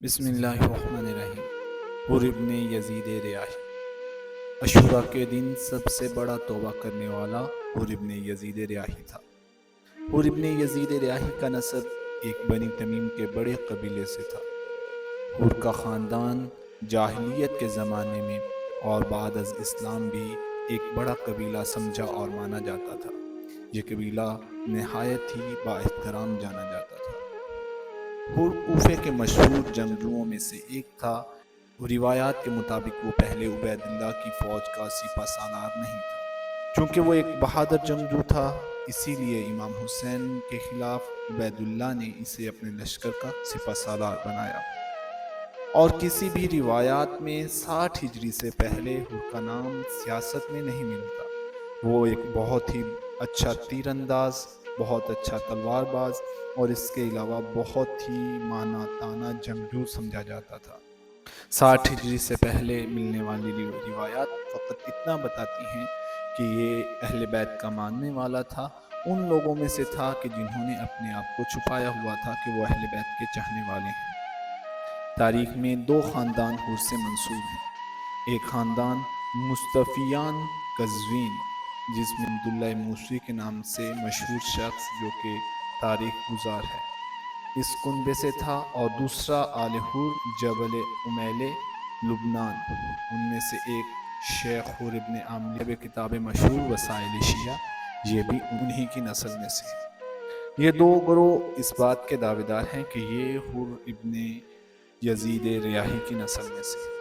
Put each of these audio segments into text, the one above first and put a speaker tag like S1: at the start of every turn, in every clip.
S1: بسم اللہ الرحمن الرحیم۔ حر ابن یزید ریاحی۔ عاشوراء کے دن سب سے بڑا توبہ کرنے والا حر ابن یزید ریاحی تھا۔ حر ابن یزید ریاحی کا نسب ایک بنی تمیم کے بڑے قبیلے سے تھا۔ حر کا خاندان جاہلیت کے زمانے میں اور بعد از اسلام بھی ایک بڑا قبیلہ سمجھا اور مانا جاتا تھا۔ یہ قبیلہ نہایت ہی با احترام جانا جاتا تھا۔ حر کوفے کے مشہور جنگجوؤں میں سے ایک تھا۔ روایات کے مطابق وہ پہلے عبید اللہ کی فوج کا سپہ سالار نہیں تھا۔ چونکہ وہ ایک بہادر جنگجو تھا، اسی لیے امام حسین کے خلاف عبید اللہ نے اسے اپنے لشکر کا سپہ سالار بنایا۔ اور کسی بھی روایات میں 60 ہجری سے پہلے حر کا نام سیاست میں نہیں ملتا۔ وہ ایک بہت ہی اچھا تیر انداز، بہت اچھا تلوار باز اور اس کے علاوہ بہت ہی مانا تانا جنگجو سمجھا جاتا تھا۔ 60 ہجری سے پہلے ملنے والی روایات فقط اتنا بتاتی ہیں کہ یہ اہل بیت کا ماننے والا تھا، ان لوگوں میں سے تھا کہ جنہوں نے اپنے آپ کو چھپایا ہوا تھا کہ وہ اہل بیت کے چاہنے والے ہیں۔ تاریخ میں 2 خاندان حر سے منسوب ہیں۔ ایک خاندان مصطفیان قزوین، جس میں عبداللہ موسوی کے نام سے مشہور شخص جو کہ تاریخ گزار ہے، اس کنبے سے تھا، اور دوسرا آل حر جبل امیلے لبنان، ان میں سے ایک شیخ حر ابن عاملیہ کتاب مشہور وسائل شیعہ، یہ بھی انہی کی نسل میں سے ہے۔ یہ 2 گروہ اس بات کے دعوے دار ہیں کہ یہ حر ابن یزید ریاحی کی نسل میں سے ہے۔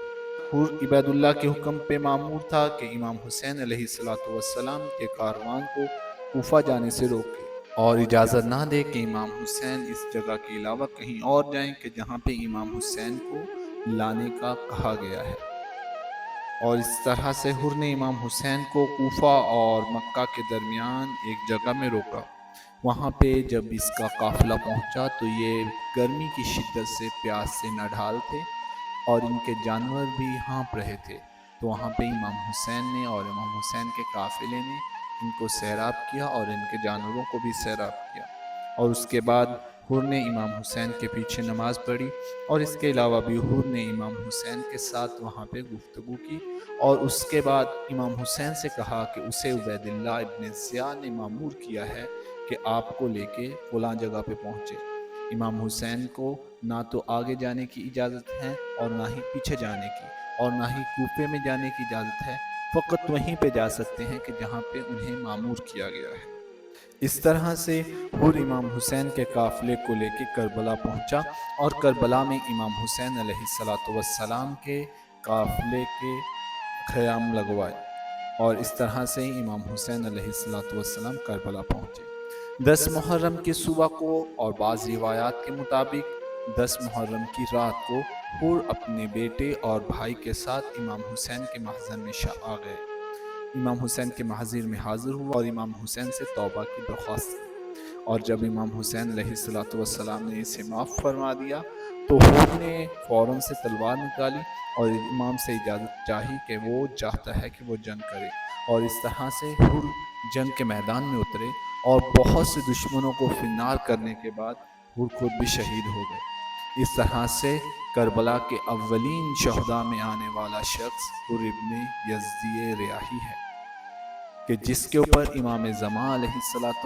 S1: حر عبید اللہ کے حکم پہ مامور تھا کہ امام حسین علیہ السلام کے کاروان کو کوفہ جانے سے روکے اور اجازت نہ دے کہ امام حسین اس جگہ کے علاوہ کہیں اور جائیں کہ جہاں پہ امام حسین کو لانے کا کہا گیا ہے۔ اور اس طرح سے حر نے امام حسین کو کوفہ اور مکہ کے درمیان ایک جگہ میں روکا۔ وہاں پہ جب اس کا قافلہ پہنچا تو یہ گرمی کی شدت سے پیاس سے نڈھال تھے اور ان کے جانور بھی ہانپ رہے تھے، تو وہاں پہ امام حسین نے اور امام حسین کے قافلے نے ان کو سیراب کیا اور ان کے جانوروں کو بھی سیراب کیا۔ اور اس کے بعد حر نے امام حسین کے پیچھے نماز پڑھی، اور اس کے علاوہ بھی حر نے امام حسین کے ساتھ وہاں پہ گفتگو کی، اور اس کے بعد امام حسین سے کہا کہ اسے عبید اللہ ابن زیاد نے مامور کیا ہے کہ آپ کو لے کے فلاں جگہ پہ پہنچے۔ امام حسین کو نہ تو آگے جانے کی اجازت ہے اور نہ ہی پیچھے جانے کی، اور نہ ہی کوفے میں جانے کی اجازت ہے، فقط وہیں پہ جا سکتے ہیں کہ جہاں پہ انہیں مامور کیا گیا ہے۔ اس طرح سے حر امام حسین کے قافلے کو لے کے کربلا پہنچا اور کربلا میں امام حسین علیہ السلام کے قافلے کے خیام لگوائے، اور اس طرح سے امام حسین علیہ السلام کربلا پہنچے۔ 10 محرم کی صبح کو اور بعض روایات کے مطابق 10 محرم کی رات کو حر اپنے بیٹے اور بھائی کے ساتھ امام حسین کے محضر میں آ گئے۔ امام حسین کے محضر میں حاضر ہوا اور امام حسین سے توبہ کی درخواست کی، اور جب امام حسین علیہ السلام نے اسے معاف فرما دیا تو حر نے فوراً سے تلوار نکالی اور امام سے اجازت چاہی کہ وہ چاہتا ہے کہ وہ جنگ کرے، اور اس طرح سے حر جنگ کے میدان میں اترے اور بہت سے دشمنوں کو فنار کرنے کے بعد حر خود بھی شہید ہو گئے۔ اس طرح سے کربلا کے اولین شہداء میں آنے والا شخص حر ابن یزید ریاحی ہے، کہ جس کے اوپر امام زمان علیہ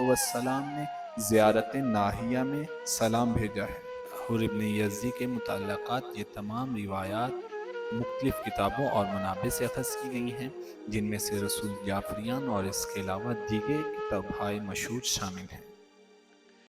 S1: السلام نے زیارت ناحیہ میں سلام بھیجا ہے۔ حر ابن یزید کے متعلقات یہ تمام روایات مختلف کتابوں اور منابع سے اخذ کی گئی ہیں، جن میں سے رسول جعفریان اور اس کے علاوہ دیگر کتابیں مشہور شامل ہیں۔